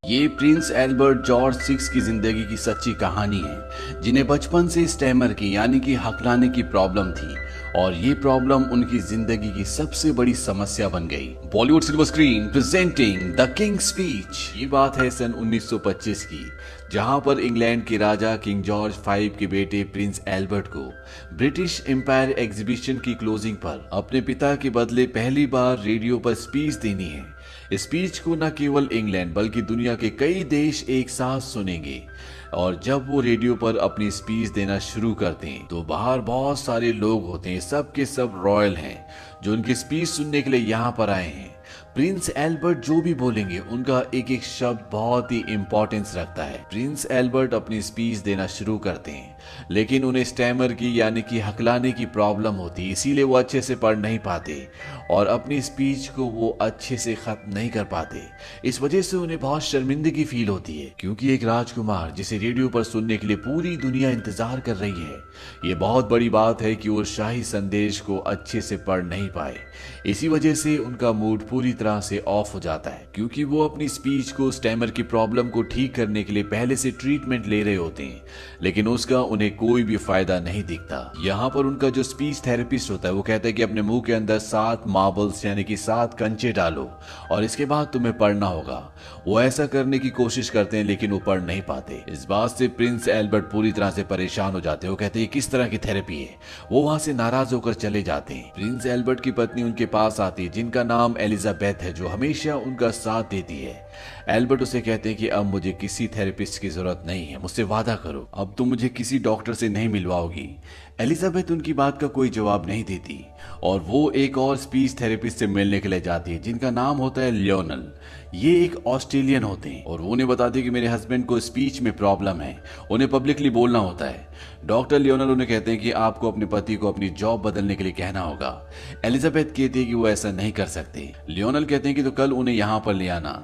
ये Prince Albert George six की जिंदगी की सच्ची कहानी है, जिन्हें बचपन से स्टैमर की यानी कि हकलाने की प्रॉब्लम थी और ये प्रॉब्लम उनकी जिंदगी की सबसे बड़ी समस्या बन गई। Bollywood silver screen presenting the king speech. ये बात है सन 1925 की, जहां पर इंग्लैंड के राजा किंग जॉर्ज फाइव के बेटे प्रिंस एल्बर्ट को ब्रिटिश एम्पायर एग्जीबिशन की क्लोजिंग पर अपने पिता के बदले पहली बार रेडियो पर स्पीच देनी है। स्पीच को न केवल इंग्लैंड बल्कि दुनिया के कई देश एक साथ सुनेंगे और जब वो रेडियो पर अपनी स्पीच देना शुरू करते हैं तो बाहर बहुत सारे लोग होते हैं, सब के सब रॉयल हैं जो उनकी स्पीच सुनने के लिए यहाँ पर आए हैं। प्रिंस एल्बर्ट जो भी बोलेंगे उनका एक एक शब्द बहुत ही इंपॉर्टेंस रखता है। प्रिंस एल्बर्ट अपनी स्पीच देना शुरू करते हैं, लेकिन उन्हें स्टैमर की यानी कि हकलाने की प्रॉब्लम होती है, इसीलिए वो अच्छे से पढ़ नहीं पाते और अपनी स्पीच को वो अच्छे से खत्म नहीं कर पाते। इस वजह से उन्हें बहुत शर्मिंदगी फील होती है, क्योंकि एक राजकुमार जिसे रेडियो पर सुनने के लिए पूरी दुनिया इंतजार कर रही है, ये बहुत बड़ी बात है कि वो शाही संदेश को अच्छे से पढ़ नहीं पाए। इसी वजह से उनका मूड पूरी तरह से ऑफ हो जाता है, क्योंकि वो अपनी स्पीच को स्टैमर की प्रॉब्लम को ठीक करने के लिए पहले से ट्रीटमेंट ले रहे होते हैं, लेकिन उसका उन्हें कोई भी फायदा नहीं दिखता। यहाँ पर उनका जो स्पीच थेरेपिस्ट होता है वो कहता है कि अपने मुंह के अंदर 7 मार्बल्स यानी कि 7 कंचे डालो और इसके बाद तुम्हें पढ़ना होगा। वो ऐसा करने की कोशिश करते हैं लेकिन वो पढ़ नहीं पाते। इस बात से प्रिंस एल्बर्ट पूरी तरह से परेशान हो जाते हैं। वो कहते हैं किस तरह की थेरेपी है। वो वहां से नाराज होकर चले जाते हैं। प्रिंस एल्बर्ट की पत्नी उनके पास आती है, जिनका नाम एलिजाबेथ है, जो हमेशा उनका साथ देती है। एल्बर्ट उसे कहते हैं कि अब मुझे किसी थेरेपिस्ट की जरूरत नहीं है, मुझसे वादा करो अब तुम मुझे किसी डॉक्टर से नहीं मिलवाओगी। एलिजाबेथ उनकी बात का कोई जवाब नहीं देती और वो एक और स्पीच थेरेपिस्ट से मिलने के लिए जाती है, जिनका नाम होता है लियोनल। ये एक ऑस्ट्रेलियन होते हैं और वो उन्हें बताते हैं कि मेरे हस्बैंड को स्पीच में प्रॉब्लम है, उन्हें पब्लिकली बोलना होता है। डॉक्टर लियोनल उन्हें कहते हैं कि आपको अपने पति को अपनी जॉब बदलने के लिए कहना होगा। एलिजाबेथ कहती है कि वो ऐसा नहीं कर सकते। लियोनल कहते हैं कि तो कल उन्हें यहाँ पर ले आना।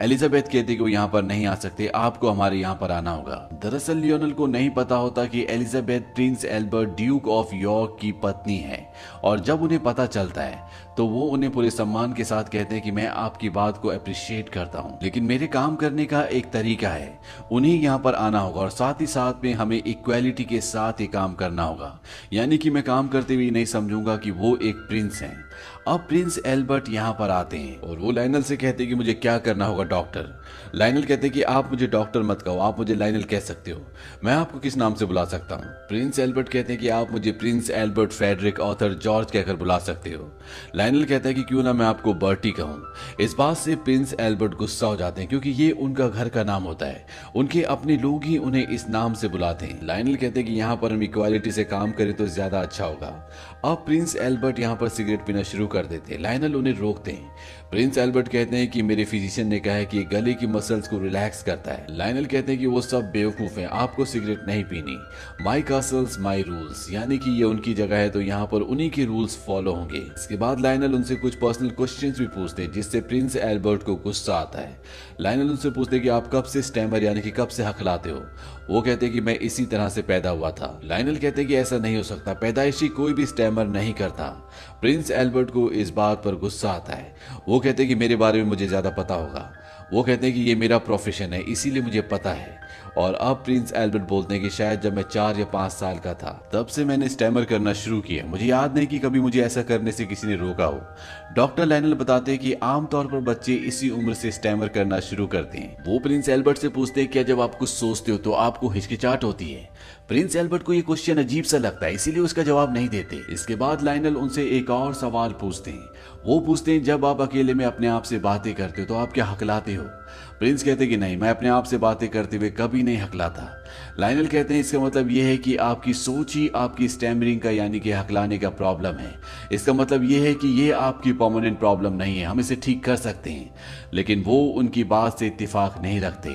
एलिजाबेथ कहती है कि वो यहाँ पर नहीं आ सकते, आपको हमारे यहाँ पर आना होगा। दरअसल लियोनल को नहीं पता होता कि Elizabeth Prince Albert Duke of York की पत्नी है और जब उन्हें पता चलता है तो वो उन्हें पूरे सम्मान के साथ कहते हैं कि मैं आपकी बात को अप्रिशिएट करता हूँ, लेकिन मेरे काम करने का एक तरीका है, उन्हें यहाँ पर आना होगा और साथ ही साथ में हमें इक्वालिटी के साथ ही काम करना होगा, यानी कि मैं काम करते हुए नहीं समझूंगा कि वो एक प्रिंस हैं। अब प्रिंस एल्बर्ट यहाँ पर आते हैं और वो लाइनल से कहते हैं कि मुझे क्या करना होगा डॉक्टर। लाइनल कहते हैं कि आप मुझे डॉक्टर मत कहो, आप मुझे लाइनल कह सकते हो, मैं आपको किस नाम से बुला सकता हूँ। प्रिंस एल्बर्ट कहते हैं कि आप मुझे Prince Albert Frederick Arthur George कहकर बुला सकते हो। लाइनल कहता है कि क्यों ना मैं आपको बर्टी कहूँ। इस बात से प्रिंस एल्बर्ट गुस्सा हो जाते हैं, क्योंकि ये उनका घर का नाम होता है, उनके अपने लोग ही उन्हें इस नाम से बुलाते हैं। लाइनल कहते हैं कि यहाँ पर हम इक्वालिटी से काम करें तो ज्यादा अच्छा होगा। अब प्रिंस एल्बर्ट यहाँ पर सिगरेट पीना शुरू कर देते हैं। लाइनल उन्हें रोकते हैं। प्रिंस एल्बर्ट कहते हैं कि मेरे फिजिशियन ने कहा है कि गले की मसल्स को रिलैक्स करता है। लाइनल कहते हैं कि वो सब बेवकूफ हैं, आपको सिगरेट नहीं पीनी। माई कासल्स माई रूल्स, यानी कि ये उनकी जगह है तो यहाँ पर उन्हीं के रूल्स फॉलो होंगे। इसके बाद लाइनल उनसे कुछ पर्सनल क्वेश्चंस भी पूछते हैं, जिससे प्रिंस एल्बर्ट को गुस्सा आता है। लाइनल उनसे पूछते हैं कि आप कब से स्टैमर यानी कि कब से हकलाते हो। वो कहते हैं कि मैं इसी तरह से पैदा हुआ था। लाइनल कहते हैं कि ऐसा नहीं हो सकता, पैदाइशी कोई भी स्टैमर नहीं करता। प्रिंस एल्बर्ट को इस बात पर गुस्सा आता है। वो कहते हैं कि मेरे बारे में मुझे ज्यादा पता होगा। वो कहते हैं कि ये मेरा प्रोफेशन है, इसीलिए मुझे पता है। और अब प्रिंस एल्बर्ट बोलते हैं कि शायद जब मैं 4 या 5 साल का था तब से मैंने स्टैमर करना शुरू किया, मुझे याद नहीं कि कभी मुझे ऐसा करने से किसी ने रोका हो। डॉक्टर लाइनल बताते हैं कि आमतौर पर बच्चे इसी उम्र से स्टैमर करना शुरू करते हैं। वो प्रिंस एल्बर्ट से पूछते हैं क्या जब आप कुछ सोचते हो तो आपको हिचकिचाहट होती है। प्रिंस एल्बर्ट को ये क्वेश्चन अजीब सा लगता है, इसीलिए उसका जवाब नहीं देते। इसके बाद लाइनल उनसे एक और सवाल पूछते हैं। वो पूछते हैं जब आप अकेले में अपने आप से बातें करते हो तो आप क्या हकलाते हो। प्रिंस कहते हैं कि नहीं, मैं अपने आप से बातें करते हुए कभी नहीं हकलाता। लाइनल कहते हैं इसका मतलब यह है कि आपकी सोच ही आपकी स्टैमरिंग का यानी कि हकलाने का प्रॉब्लम है। इसका मतलब यह है कि ये आपकी परमानेंट प्रॉब्लम नहीं है, हम इसे ठीक कर सकते हैं। लेकिन वो उनकी बात से इत्तेफाक नहीं रखते।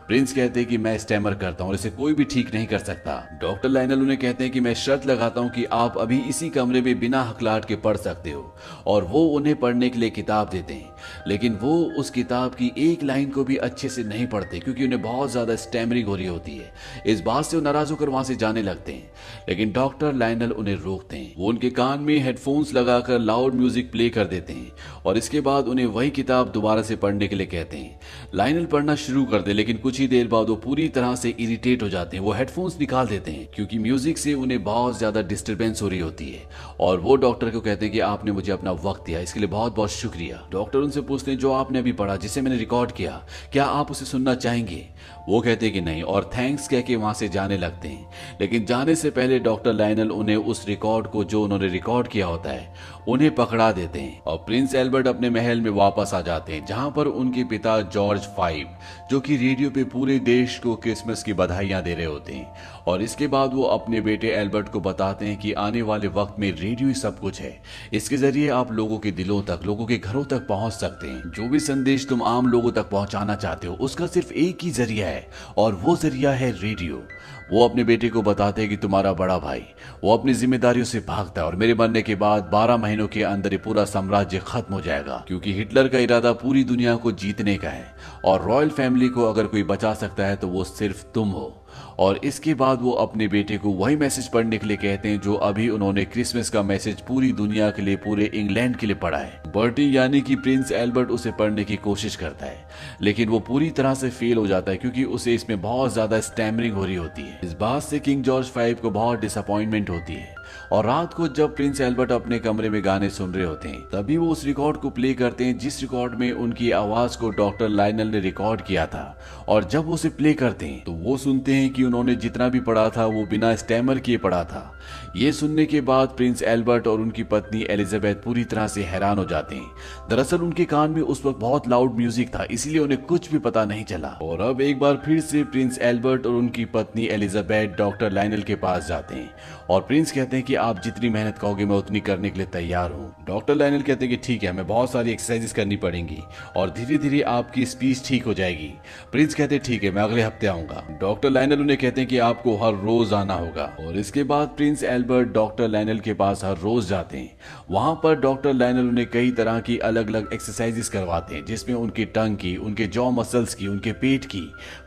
प्रिंस कहते हैं कि मैं स्टैमर करता हूँ और इसे कोई भी ठीक नहीं कर सकता। डॉक्टर लाइनल उन्हें कहते हैं कि मैं शर्त लगाता हूँ कि आप अभी इसी कमरे में बिना हकलाहट के पढ़ सकते हो, और वो उन्हें पढ़ने के लिए किताब देते हैं, लेकिन वो उस किताब की एक लाइन लाइन को भी अच्छे से नहीं पढ़ते क्योंकि उन्हें बहुत ज्यादा स्टैमरिंग हो रही होती है। इस बात से वो नाराज होकर वहां से जाने लगते हैं, लेकिन डॉक्टर लायनल उन्हें रोकते हैं। वो उनके कान में हेडफोन्स लगाकर लाउड म्यूजिक प्ले कर देते हैं और इसके बाद उन्हें वही किताब दोबारा से पढ़ने के लिए कहते हैं। लायनल पढ़ना शुरू कर दे, लेकिन कुछ ही देर बाद वो पूरी तरह से इरिटेट हो जाते हैं। वो हेडफोन्स निकाल देते हैं क्योंकि म्यूजिक से उन्हें बहुत ज्यादा डिस्टरबेंस हो रही होती है और वो डॉक्टर को कहते हैं कि आपने मुझे अपना वक्त दिया, इसके लिए बहुत बहुत शुक्रिया। डॉक्टर उनसे पूछते हैं जो आपने अभी पढ़ा, जिसे मैंने रिकॉर्ड किया, क्या आप उसे सुनना चाहेंगे? वो कहते हैं कि नहीं और थैंक्स कह के वहां से जाने लगते हैं। लेकिन जाने से पहले डॉक्टर लायनल उन्हें उस रिकॉर्ड को जो उन्होंने रिकॉर्ड किया होता है उन्हें पकड़ा देते हैं और प्रिंस एल्बर्ट अपने महल में वापस आ जाते हैं, जहां पर उनके पिता जॉर्ज 5 जो कि रेडियो पे पूरे देश को क्रिसमस की बधाइयां दे रहे होते हैं। और इसके बाद वो अपने बेटे एल्बर्ट को बताते हैं कि आने वाले वक्त में रेडियो ही सब कुछ है, इसके जरिए आप लोगों के दिलों तक, लोगों के घरों तक पहुंच सकते हैं। जो भी संदेश तुम आम लोगों तक पहुंचाना चाहते हो उसका सिर्फ एक ही जरिया है और वो जरिया है रेडियो। वो अपने बेटे को बताते हैं कि तुम्हारा बड़ा भाई वो अपनी जिम्मेदारियों से भागता है और मेरे मरने के बाद 12 महीनों के अंदर ये पूरा साम्राज्य खत्म हो जाएगा, क्योंकि हिटलर का इरादा पूरी दुनिया को जीतने का है और रॉयल फैमिली को अगर कोई बचा सकता है तो वो सिर्फ तुम हो। और इसके बाद वो अपने बेटे को वही मैसेज पढ़ने के लिए कहते हैं जो अभी उन्होंने क्रिसमस का मैसेज पूरी दुनिया के लिए, पूरे इंग्लैंड के लिए पढ़ा है। बर्टी यानी कि प्रिंस एल्बर्ट उसे पढ़ने की कोशिश करता है, लेकिन वो पूरी तरह से फेल हो जाता है क्योंकि उसे इसमें बहुत ज्यादा स्टैमरिंग हो रही होती है। इस बात से किंग जॉर्ज 5 को बहुत डिसअपॉइंटमेंट होती है और रात को जब प्रिंस एल्बर्ट अपने कमरे में गाने सुन रहे होते हैं तभी वो उस रिकॉर्ड को प्ले करते हैं जिस रिकॉर्ड में उनकी आवाज को डॉक्टर लायनल ने रिकॉर्ड किया था। और जब वो उसे प्ले करते हैं तो वो सुनते हैं कि उन्होंने जितना भी पढ़ा था वो बिना स्टैमर किए पढ़ा था। ये सुनने के बाद प्रिंस एल्बर्ट और उनकी पत्नी एलिजाबेथ पूरी तरह से हैरान हो जाते हैं। दरअसल उनके कान में उस वक्त बहुत लाउड म्यूजिक था, इसीलिए उन्हें कुछ भी पता नहीं चला। और अब एक बार फिर से प्रिंस एल्बर्ट और उनकी पत्नी एलिजाबेथ डॉक्टर लायनल के पास जाते हैं और प्रिंस कहते हैं कि आप जितनी मेहनत कहोगे मैं उतनी करने के लिए तैयार हूँ। डॉक्टर लायनल कहते हैं कि ठीक है, हमें बहुत सारी एक्सरसाइजेस करनी पड़ेंगी और धीरे धीरे आपकी स्पीच ठीक हो जाएगी। प्रिंस कहते हैं ठीक है, मैं अगले हफ्ते आऊंगा। डॉक्टर लायनल उन्हें कहते हैं कि आपको हर रोज आना होगा। और इसके बाद प्रिंस एल्बर्ट डॉक्टर लायनल के पास हर रोज जाते हैं। वहां पर डॉक्टर लायनल उन्हें कई तरह की अलग अलग एक्सरसाइजेस करवाते हैं जिसमें उनकी टंग की, उनके जॉ मसल्स की, उनके पेट की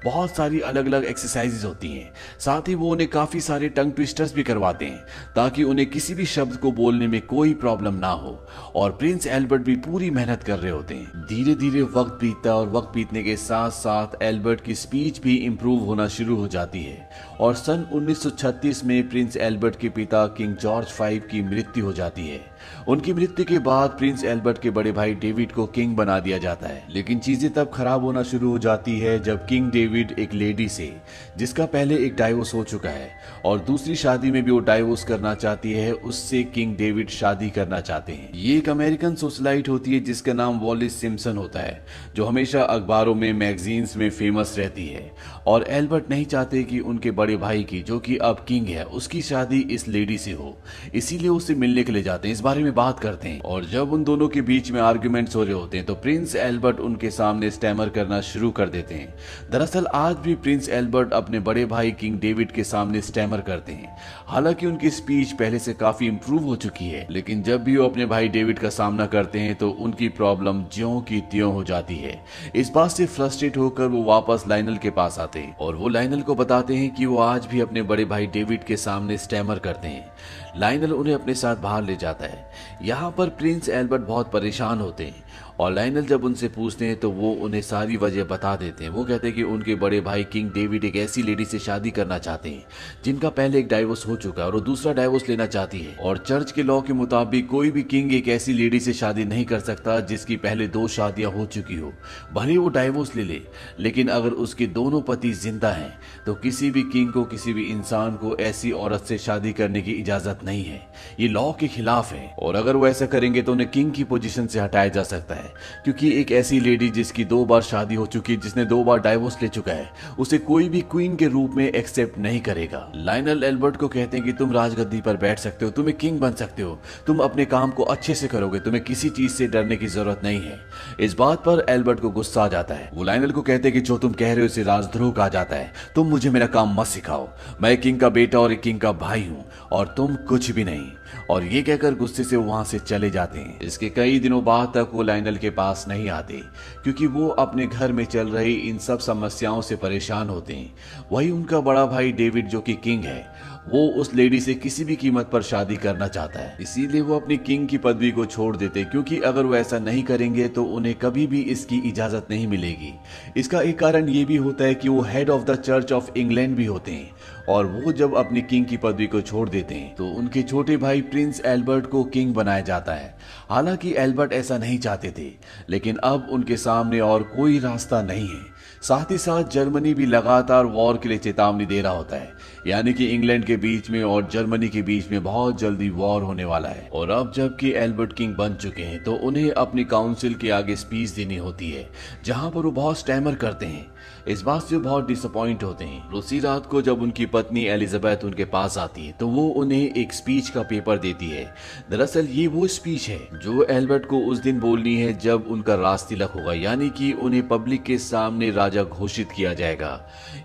बहुत सारी अलग अलग एक्सरसाइजेस होती हैं। साथ ही वो उन्हें काफी सारे टंग ट्विस्टर्स भी करवाते हैं ताकि उन्हें किसी भी शब्द को बोलने में कोई प्रॉब्लम ना हो। और प्रिंस एल्बर्ट भी पूरी मेहनत कर रहे होते हैं। धीरे धीरे वक्त बीतता और वक्त बीतने के साथ साथ एल्बर्ट की स्पीच भी इंप्रूव होना शुरू हो जाती है। और सन 1936 में प्रिंस एल्बर्ट के पिता किंग जॉर्ज 5 की मृत्यु हो जाती है। उनकी मृत्यु के बाद प्रिंस एल्बर्ट के बड़े भाई डेविड को किंग बना दिया जाता है। लेकिन चीजें तब खराब होना शुरू हो जाती है जब किंग डेविड एक लेडी से, जिसका पहले एक डाइवोर्स हो चुका है और दूसरी शादी में भी वो डाइवोर्स करना चाहती है, उससे किंग डेविड शादी करना चाहते हैं। ये एक अमेरिकन सोशलाइट होती है जिसका नाम वॉलिस सिम्पसन होता है, जो हमेशा अखबारों में, मैगजीन्स में फेमस रहती है। और एल्बर्ट नहीं चाहते कि उनके बड़े भाई की, जो कि अब किंग है, उसकी शादी इस लेडी से हो, इसीलिए उससे मिलने के लिए जाते हैं, इस बारे में बात करते हैं। और जब उन दोनों के बीच में आर्ग्यूमेंट्स हो रहे होते हैं तो प्रिंस एल्बर्ट उनके सामने स्टैमर करना शुरू कर देते हैं। दरअसल आज भी प्रिंस एल्बर्ट अपने बड़े भाई किंग डेविड के सामने स्टैमर करते हैं। हालांकि उनकी स्पीच पहले से काफी इंप्रूव हो चुकी है, लेकिन जब भी वो अपने भाई डेविड का सामना करते हैं तो उनकी प्रॉब्लम ज्यों की त्यों हो जाती है। इस बात से फ्रस्ट्रेट होकर वो वापस लायनल के पास आते हैं और वो लायनल को बताते हैं कि वो आज भी अपने बड़े भाई डेविड के सामने स्टैमर करते हैं। लायनल उन्हें अपने साथ बाहर ले जाता है। यहाँ पर प्रिंस एल्बर्ट बहुत परेशान होते हैं और लायनल जब उनसे पूछते हैं तो वो उन्हें सारी वजह बता देते हैं। वो कहते हैं कि उनके बड़े भाई किंग डेविड एक ऐसी लेडी से शादी करना चाहते हैं जिनका पहले एक डाइवोर्स हो चुका है और वो दूसरा डाइवोर्स लेना चाहती है। और चर्च के लॉ के मुताबिक कोई भी किंग एक ऐसी लेडी से शादी नहीं कर सकता जिसकी पहले 2 शादियां हो चुकी हो, भले वो डाइवोर्स ले। लेकिन अगर उसके दोनों पति जिंदा हैं तो किसी भी किंग को, किसी भी इंसान को ऐसी औरत से शादी करने की इजाजत नहीं है। ये लॉ के खिलाफ है और अगर वो ऐसा करेंगे तो उन्हें किंग की पोजीशन से हटाया जा सकता है, क्योंकि एक ऐसी लेडी जिसकी 2 बार शादी हो चुकी है, जिसने 2 बार डाइवोर्स ले चुका है, उसे कोई भी क्वीन के रूप में एक्सेप्ट नहीं करेगा। लायनल एल्बर्ट को कहते हैं कि तुम राजगद्दी पर बैठ सकते हो, तुम्हें किंग बन सकते हो, तुम अपने काम को अच्छे से करोगे, तुम्हें किसी चीज से डरने की जरूरत नहीं है। इस बात पर एल्बर्ट को गुस्सा आ जाता है। वो लायनल को कहते हैं कि जो तुम कह रहे हो इसे राजद्रोह कहा जाता है, तुम मुझे मेरा काम मत सिखाओ। मैं किंग का बेटा और एक किंग का भाई हूँ और तुम कुछ भी नहीं। और ये कहकर गुस्से से वहां से चले जाते हैं। इसके कई दिनों बाद तक वो लायनल के पास नहीं आते क्योंकि वो अपने घर में चल रही इन सब समस्याओं से परेशान होते हैं। वही उनका बड़ा भाई डेविड जो कि किंग है, वो उस लेडी से किसी भी कीमत पर शादी करना चाहता है। इसीलिए वो अपनी किंग की पदवी को छोड़ देते क्योंकि अगर वो ऐसा नहीं करेंगे तो उन्हें कभी भी इसकी इजाजत नहीं मिलेगी। इसका एक कारण ये भी होता है कि वो head of the church of England भी होते हैं और वो जब अपनी किंग की पदवी को छोड़ देते हैं तो उनके छोटे भाई प्रिंस एल्बर्ट को किंग बनाया जाता है। हालांकि एल्बर्ट ऐसा नहीं चाहते थे, लेकिन अब उनके सामने और कोई रास्ता नहीं है। साथ ही साथ जर्मनी भी लगातार वॉर के लिए चेतावनी दे रहा होता है, यानी कि इंग्लैंड के बीच में और जर्मनी के बीच में बहुत जल्दी वॉर होने वाला है। और अब जबकि एल्बर्ट किंग बन चुके हैं तो उन्हें अपनी काउंसिल के आगे स्पीच देनी होती है, जहां पर वो बहुत स्टैमर करते हैं। इस बात से बहुत डिसअपॉइंट होते हैं। उसी रात को जब उनकी पत्नी एलिजाबेथ उनके पास आती है तो वो उन्हें एक स्पीच का पेपर देती है। दरअसल ये वो स्पीच है जो एल्बर्ट को उस दिन बोलनी है जब उनका राज तिलक होगा, यानी कि उन्हें पब्लिक के सामने राजा घोषित किया जाएगा।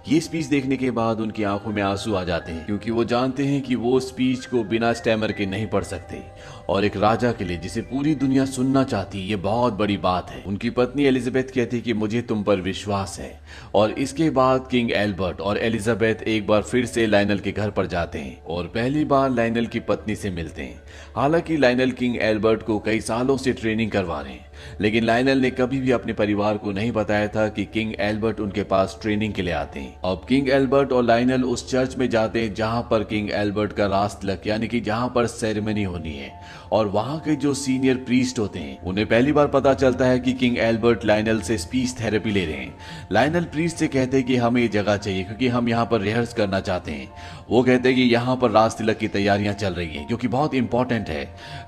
ये स्पीच देखने के बाद उनकी आंखों में आंसू आ जाते हैं क्योंकि वो जानते हैं कि वो स्पीच को बिना स्टैमर के नहीं पढ़ सकते और एक राजा के लिए जिसे पूरी दुनिया सुनना चाहती है ये बहुत बड़ी बात है। उनकी पत्नी एलिजाबेथ कहती है कि मुझे तुम पर विश्वास है। और इसके बाद किंग एल्बर्ट और एलिजाबेथ एक बार फिर से लायनल के घर पर जाते हैं और पहली बार लायनल की पत्नी से मिलते हैं। हालांकि लायनल किंग एल्बर्ट को कई सालों से ट्रेनिंग करवा रहे हैं, लेकिन लायनल ने कभी भी अपने परिवार को नहीं बताया था कि किंग एल्बर्ट उनके पास ट्रेनिंग के लिए आते हैं। अब किंग एल्बर्ट और लायनल उस चर्च में जाते हैं जहां पर किंग एल्बर्ट का राज तिलक यानी कि जहां पर सेरेमनी होनी है। और वहां के जो सीनियर प्रीस्ट होते हैं उन्हें पहली बार पता चलता है कि किंग एल्बर्ट लायनल से स्पीच थेरेपी ले रहे हैं। लायनल प्रीस्ट से कहते हैं कि हमें ये जगह चाहिए क्योंकि हम यहाँ पर रिहर्स करना चाहते हैं। वो कहते हैं कि यहाँ पर राज तिलक की तैयारियां चल रही हैं जो कि बहुत इंपॉर्टेंट है।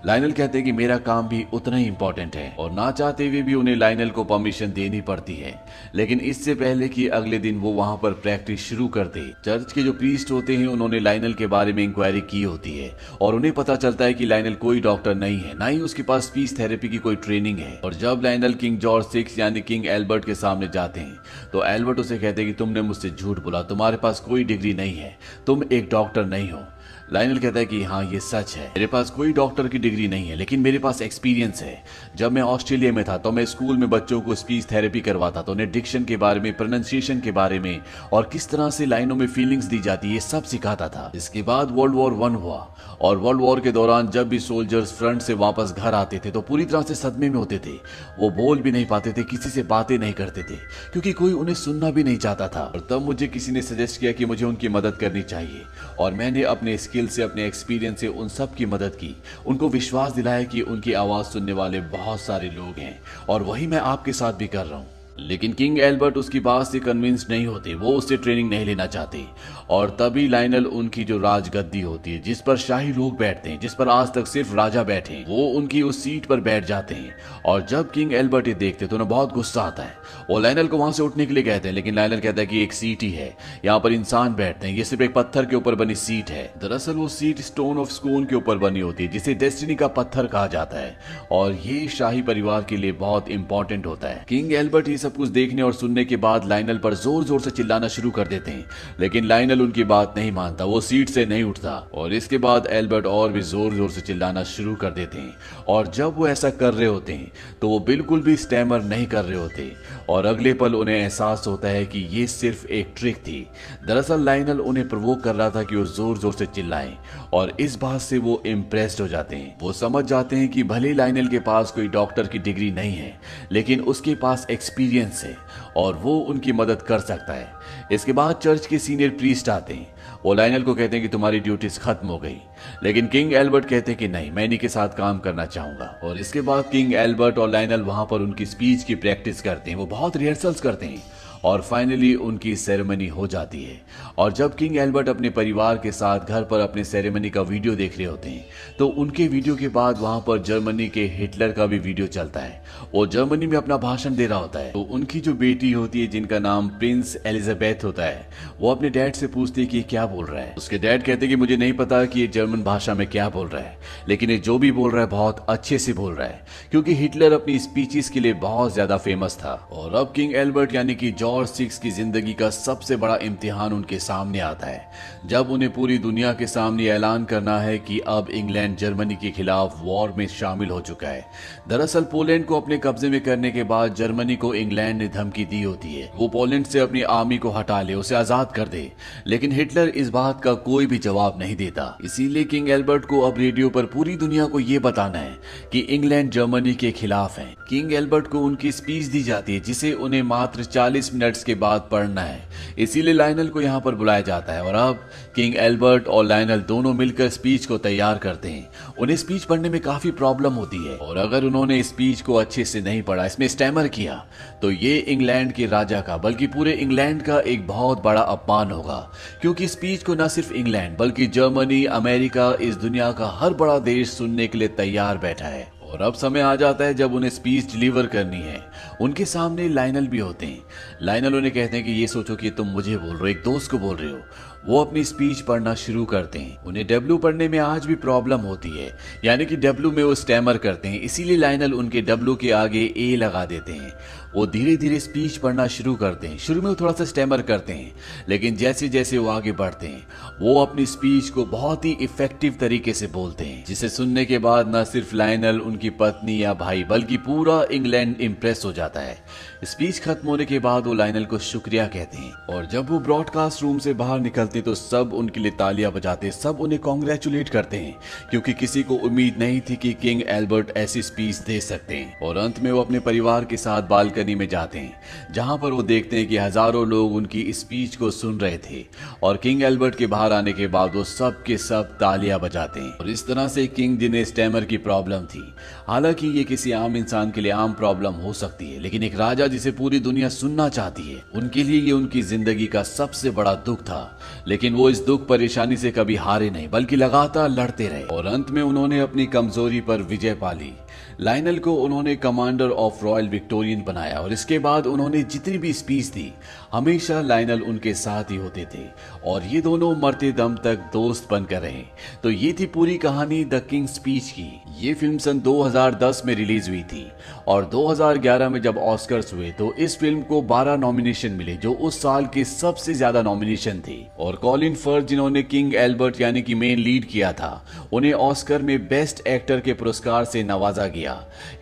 लायनल कहते हैं कि मेरा काम भी उतना ही इंपॉर्टेंट है और ना चाहते हुए भी उन्हें लायनल को परमिशन देनी पड़ती है। लेकिन इससे पहले कि अगले दिन वो वहां पर प्रैक्टिस शुरू करते, चर्च के जो प्रीस्ट होते हैं उन्होंने लायनल के बारे में इंक्वायरी की होती है और उन्हें पता चलता है कि लायनल कोई डॉक्टर नहीं है, ना ही उसके पास स्पीच थेरेपी की कोई ट्रेनिंग है। और जब लायनल किंग जॉर्ज 6 यानी किंग एल्बर्ट के सामने जाते हैं तो एल्बर्ट उसे कहते हैं कि तुमने मुझसे झूठ बोला, तुम्हारे पास कोई डिग्री नहीं है, तुम एक डॉक्टर नहीं हो। लायनल कहता है कि हाँ ये सच है, मेरे पास कोई डॉक्टर की डिग्री नहीं है, लेकिन मेरे पास एक्सपीरियंस है। जब मैं ऑस्ट्रेलिया में था तो मैं स्कूल में बच्चों को स्पीच थेरेपी करवाता तो उन्हें डिक्शन के बारे में, प्रोनाउंसिएशन के बारे में और किस तरह से लाइनों में फीलिंग्स दी जाती है ये सब सिखाता था। इसके बाद वर्ल्ड वॉर 1 हुआ और वर्ल्ड वॉर के दौरान जब भी सोल्जर्स फ्रंट से वापस घर आते थे तो पूरी तरह से सदमे में होते थे। वो बोल भी नहीं पाते थे, किसी से बातें नहीं करते थे क्योंकि कोई उन्हें सुनना भी नहीं चाहता था। और तब मुझे किसी ने सजेस्ट किया कि मुझे उनकी मदद करनी चाहिए और मैंने अपने स्किल से, अपने एक्सपीरियंस से उन सब की मदद की। उनको विश्वास दिलाया कि उनकी आवाज सुनने वाले बहुत सारे लोग हैं और वही मैं आपके साथ भी कर रहा हूं। लेकिन किंग एल्बर्ट उसकी बात से कन्विंस नहीं होते, वो उससे ट्रेनिंग नहीं लेना चाहते। और तभी लायनल उनकी जो राजगद्दी होती है जिस पर शाही लोग बैठते हैं, जिस पर आज तक सिर्फ राजा बैठे हैं, वो उनकी उस सीट पर बैठ जाते हैं। और जब किंग एल्बर्ट ये देखते तो उन्हें बहुत गुस्सा आता है। वो लायनल को वहां से उठने के लिए कहते हैं, लेकिन लायनल कहता है कि एक सीट ही है, यहाँ पर इंसान बैठते हैं, ये सिर्फ एक पत्थर के ऊपर बनी सीट है। दरअसल वो सीट स्टोन ऑफ स्कोन के ऊपर बनी होती है जिसे डेस्टिनी का पत्थर कहा जाता है और ये शाही परिवार के लिए बहुत इंपॉर्टेंट होता है। किंग एल्बर्ट सब कुछ देखने और सुनने के बाद लायनल पर जोर जोर से चिल्लाना शुरू कर देते हैं, लेकिन लायनल उनकी बात नहीं मानता, वो सीट से नहीं उठता। और इसके बाद एल्बर्ट और भी जोर जोर से चिल्लाना शुरू कर देते हैं। और जब वो ऐसा कर रहे होते हैं तो वो बिल्कुल भी स्टैमर नहीं कर रहे होते और अगले पल उन्हें एहसास होता है कि ये सिर्फ एक ट्रिक थी। दरअसल लायनल उन्हें प्रोवोक कर रहा था कि वो जोर जोर से चिल्लाएं और इस बात से वो इम्प्रेस्ड हो जाते हैं। वो समझ जाते हैं कि भले लायनल के पास कोई डॉक्टर की डिग्री नहीं है, लेकिन उसके पास एक्सपीरियंस है और वो उनकी मदद कर सकता है। इसके बाद चर्च के सीनियर प्रीस्ट आते हैं। वो लायनल को कहते हैं कि तुम्हारी ड्यूटीज खत्म हो गई, लेकिन किंग एल्बर्ट कहते हैं कि नहीं, मैं इन्हीं के साथ काम करना चाहूंगा। और इसके बाद किंग एल्बर्ट और लायनल वहां पर उनकी स्पीच की प्रैक्टिस करते हैं। वो बहुत रिहर्सल्स करते हैं और फाइनली उनकी सेरेमनी हो जाती है। और जब किंग एल्बर्ट अपने परिवार के साथ घर पर अपने सेरेमनी का वीडियो देख रहे होते हैं तो उनके वीडियो के बाद वहां पर जर्मनी के हिटलर का भी वीडियो चलता है। वो जर्मनी में अपना भाषण दे रहा होता है। तो उनकी जो बेटी होती है जिनका नाम प्रिंस एलिजाबेथ होता है, वो अपने डैड से पूछती है कि क्या बोल रहा है। उसके डैड कहते हैं कि मुझे नहीं पता कि ये जर्मन भाषा में क्या बोल रहा है, लेकिन ये जो भी बोल रहा है बहुत अच्छे से बोल रहा है, क्योंकि हिटलर अपनी स्पीचेस के लिए बहुत ज्यादा फेमस था। और अब किंग एल्बर्ट यानी कि जॉर्ज जॉर्ज सिक्स की जिंदगी का सबसे बड़ा इम्तिहान उनके सामने आता है, जब उन्हें पूरी दुनिया के सामने ऐलान करना है कि अब इंग्लैंड जर्मनी के खिलाफ वॉर में शामिल हो चुका है। दरअसल पोलैंड को अपने कब्जे में करने के बाद जर्मनी को इंग्लैंड ने धमकी दी होती है वो पोलैंड से अपनी आर्मी को हटा ले, उसे आजाद कर दे, लेकिन हिटलर इस बात का कोई भी जवाब नहीं देता। इसीलिए किंग एल्बर्ट को अब रेडियो पर पूरी दुनिया को यह बताना है कि इंग्लैंड जर्मनी के खिलाफ है। किंग एल्बर्ट को उनकी स्पीच दी जाती है जिसे उन्हें मात्र 40 मिनट्स के बाद पढ़ना है, इसीलिए लायनल को यहाँ पर बुलाया जाता है। और अब किंग एल्बर्ट और लायनल दोनों मिलकर स्पीच को तैयार करते हैं। उन्हें स्पीच पढ़ने में काफी प्रॉब्लम होती है और अगर उन्होंने स्पीच को अच्छे से नहीं पढ़ा, इसमें स्टैमर किया, तो ये इंग्लैंड के राजा का बल्कि पूरे इंग्लैंड का एक बहुत बड़ा अपमान होगा, क्योंकि स्पीच को न सिर्फ इंग्लैंड बल्कि जर्मनी, अमेरिका, इस दुनिया का हर बड़ा देश सुनने के लिए तैयार बैठा है। और अब समय आ जाता है जब उन्हें स्पीच डिलीवर करनी है। उनके सामने लायनल भी होते हैं। लायनल उन्हें कहते हैं कि ये सोचो कि तुम मुझे बोल रहे हो, एक दोस्त को बोल रहे हो। वो अपनी स्पीच पढ़ना शुरू करते हैं। उन्हें डब्ल्यू पढ़ने में आज भी प्रॉब्लम होती है, यानी कि डब्ल्यू में वो स्टैमर करते हैं, इसीलिए लायनल उनके डब्ल्यू के आगे ए लगा देते हैं। वो धीरे धीरे स्पीच पढ़ना शुरू करते हैं। शुरू में वो थोड़ा सा स्टैमर करते हैं, लेकिन जैसे जैसे वो आगे बढ़ते हैं वो अपनी स्पीच को बहुत ही इफेक्टिव तरीके से बोलते हैं, जिसे सुनने के बाद न सिर्फ लायनल, उनकी पत्नी या भाई बल्कि पूरा इंग्लैंड इम्प्रेस हो जाता है। स्पीच खत्म होने के बाद वो लायनल को शुक्रिया कहते हैं और जब वो ब्रॉडकास्ट रूम से बाहर निकलते तो सब उनके लिए तालियां बजाते, सब उन्हें कॉन्ग्रेचुलेट करते हैं, क्योंकि किसी को उम्मीद नहीं थी कि किंग एल्बर्ट ऐसी स्पीच दे सकते हैं। और अंत में वो अपने परिवार के साथ बालकनी में जाते हैं, जहां पर वो देखते हैं कि हजारों लोग उनकी स्पीच को सुन रहे थे और किंग एल्बर्ट के बाहर आने के बाद वो सब के सब तालियां बजाते हैं। और इस तरह से किंग, जिन्हें स्टैमर की प्रॉब्लम थी, हालांकि ये किसी आम इंसान के लिए आम प्रॉब्लम हो सकती है, लेकिन एक राजा जिसे पूरी दुनिया सुनना चाहती है, उनके लिए ये उनकी जिंदगी का सबसे बड़ा दुख था। लेकिन वो इस दुख परेशानी से कभी हारे नहीं, बल्कि लगातार लड़ते रहे और अंत में उन्होंने अपनी कमजोरी पर विजय पा ली। लायनल को उन्होंने कमांडर ऑफ रॉयल विक्टोरियन बनाया और इसके बाद उन्होंने जितनी भी स्पीच दी, हमेशा लायनल उनके साथ ही होते थे और ये दोनों मरते दम तक दोस्त बनकर रहे। तो ये थी पूरी कहानी द किंग स्पीच की। ये फिल्म सन 2010 में रिलीज हुई थी और 2011 में जब ऑस्कर्स हुए तो इस फिल्म को 12 नॉमिनेशन मिले, जो उस साल के सबसे ज्यादा नॉमिनेशन थे। और कॉलिन फर्थ, जिन्होंने किंग एल्बर्ट यानी कि मेन लीड किया था, उन्हें ऑस्कर में बेस्ट एक्टर के पुरस्कार से नवाजा गया।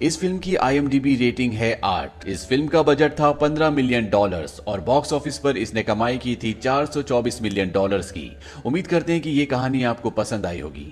इस फिल्म की IMDb रेटिंग है 8। इस फिल्म का बजट था $15 मिलियन और बॉक्स ऑफिस पर इसने कमाई की थी $424 मिलियन की। उम्मीद करते हैं कि ये कहानी आपको पसंद आई होगी।